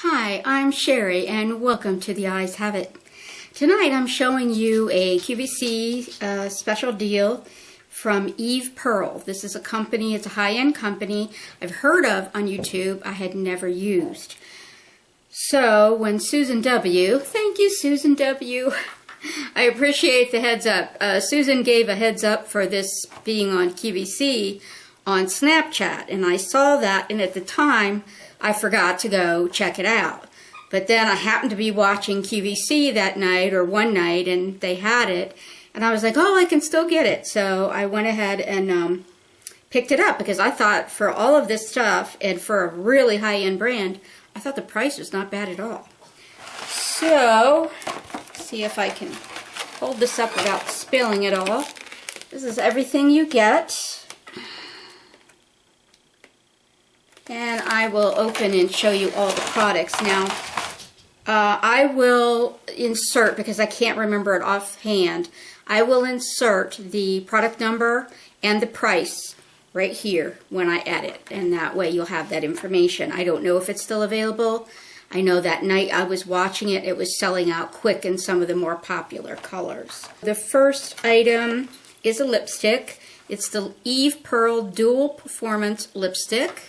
Hi, I'm Sherry and welcome to The Eyes Have It. Tonight I'm showing you a QVC special deal from Eve Pearl. This is a company, it's a high-end company I've heard of on YouTube, I had never used. So when Susan W., thank you Susan W., I appreciate the heads up. Susan gave a heads up for this being on QVC on Snapchat, and I saw that, and at the time I forgot to go check it out. But then I happened to be watching QVC that night or one night and they had it and I was like, oh, I can still get it. So I went ahead and picked it up because I thought for all of this stuff and for a really high-end brand, I thought the price was not bad at all. So, see if I can hold this up without spilling it all. This is everything you get. And I will open and show you all the products. Now, I will insert, because I can't remember it offhand, I will insert the product number and the price right here when I edit. And that way you'll have that information. I don't know if it's still available. I know that night I was watching it, it was selling out quick in some of the more popular colors. The first item is a lipstick. It's the Eve Pearl Dual Performance Lipstick.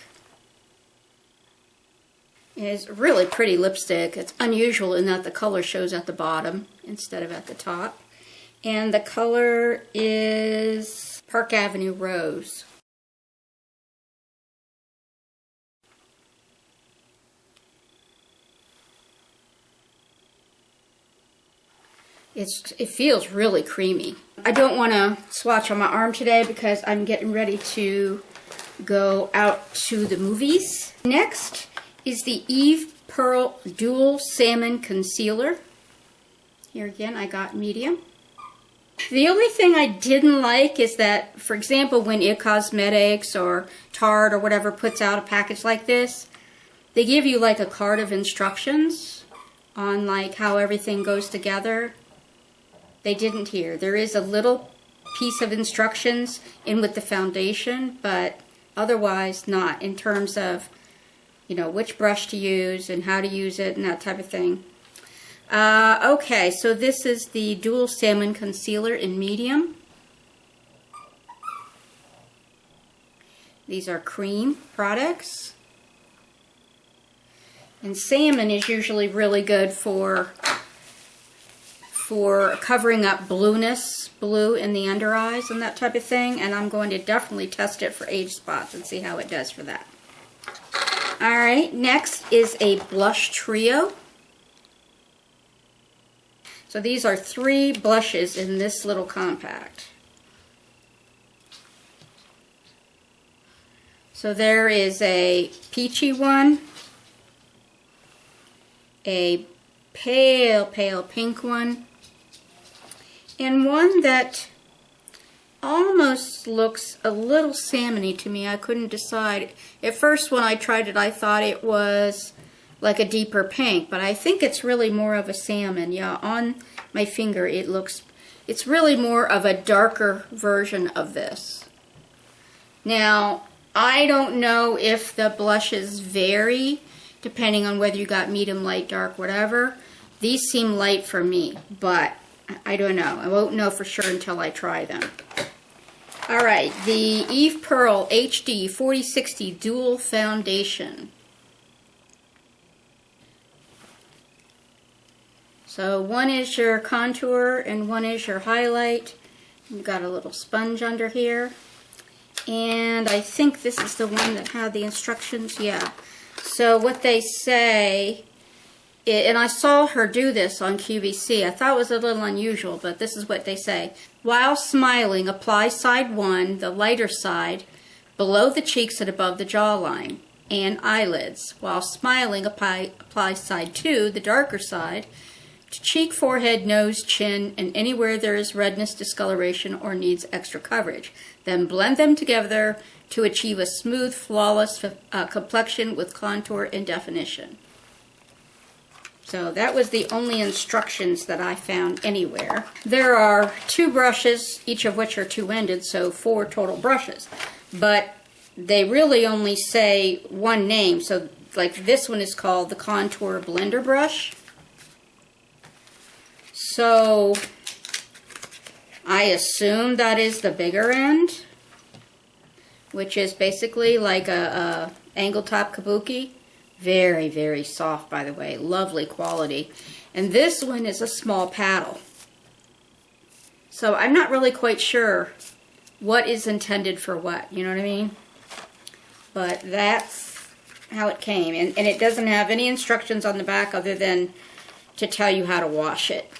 It's really pretty lipstick. It's unusual in that the color shows at the bottom instead of at the top. And the color is Park Avenue Rose. It feels really creamy. I don't want to swatch on my arm today because I'm getting ready to go out to the movies. Next is the Eve Pearl Dual Salmon Concealer. Here again, I got medium. The only thing I didn't like is that, for example, when IT Cosmetics or Tarte or whatever puts out a package like this, they give you like a card of instructions on like how everything goes together. They didn't here. There is a little piece of instructions in with the foundation, but otherwise not in terms of, you know, which brush to use and how to use it and that type of thing. Okay, so this is the Dual Salmon Concealer in medium. These are cream products. And salmon is usually really good for covering up blue in the under eyes and that type of thing. And I'm going to definitely test it for age spots and see how it does for that. Alright, next is a blush trio. So these are 3 blushes in this little compact. So there is a peachy one, a pale pink one, and one that almost looks a little salmony to me. I couldn't decide. At first when I tried it I thought it was like a deeper pink, but I think it's really more of a salmon. Yeah, on my finger it's really more of a darker version of this. Now, I don't know if the blushes vary depending on whether you got medium, light, dark, whatever. These seem light for me, but I don't know. I won't know for sure until I try them. Alright, the Eve Pearl HD 4060 Dual Foundation. So one is your contour and one is your highlight. You've got a little sponge under here. And I think this is the one that had the instructions. Yeah. So what they say, and I saw her do this on QVC. I thought it was a little unusual, but this is what they say. While smiling, apply side 1, the lighter side, below the cheeks and above the jawline and eyelids. While smiling, apply side 2, the darker side, to cheek, forehead, nose, chin, and anywhere there is redness, discoloration, or needs extra coverage. Then blend them together to achieve a smooth, flawless complexion with contour and definition. So that was the only instructions that I found anywhere. There are 2 brushes, each of which are 2-ended, so 4 total brushes. But they really only say one name, so like this one is called the Contour Blender Brush. So I assume that is the bigger end, which is basically like a angle top kabuki. Very, very soft, by the way. Lovely quality. And this one is a small paddle. So I'm not really quite sure what is intended for what, you know what I mean? But that's how it came. And it doesn't have any instructions on the back other than to tell you how to wash it.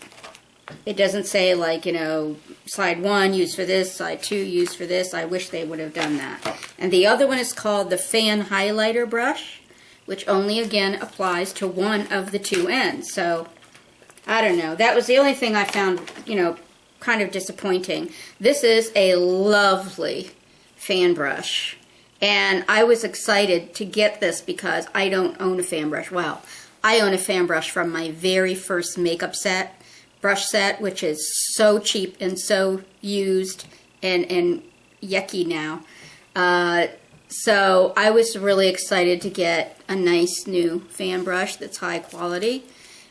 It doesn't say, like, you know, side 1 used for this, side 2 used for this. I wish they would have done that. And the other one is called the Fan Highlighter Brush, which only, again, applies to one of the 2 ends. So, I don't know. That was the only thing I found, you know, kind of disappointing. This is a lovely fan brush. And I was excited to get this because I don't own a fan brush. Well, I own a fan brush from my very first makeup set, brush set, which is so cheap and so used and yucky now. So I was really excited to get a nice new fan brush that's high quality.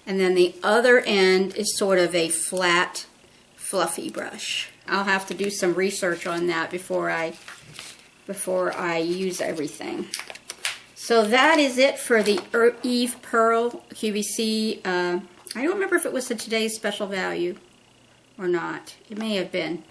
And then the other end is sort of a flat, fluffy brush. I'll have to do some research on that before I use everything. So that is it for the Eve Pearl QVC. I don't remember if it was a today's special value or not. It may have been.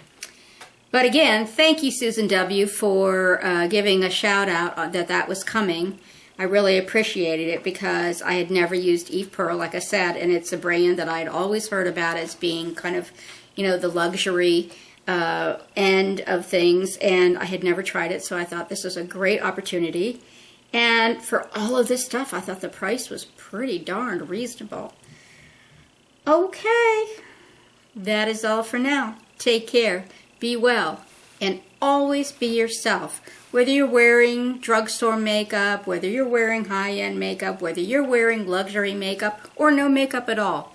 But again, thank you, Susan W., for giving a shout out that was coming. I really appreciated it because I had never used Eve Pearl, like I said, and it's a brand that I'd always heard about as being kind of, you know, the luxury end of things, and I had never tried it, so I thought this was a great opportunity. And for all of this stuff, I thought the price was pretty darn reasonable. Okay, that is all for now. Take care. Be well, and always be yourself. Whether you're wearing drugstore makeup, whether you're wearing high-end makeup, whether you're wearing luxury makeup, or no makeup at all,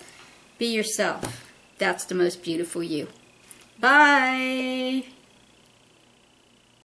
be yourself. That's the most beautiful you. Bye!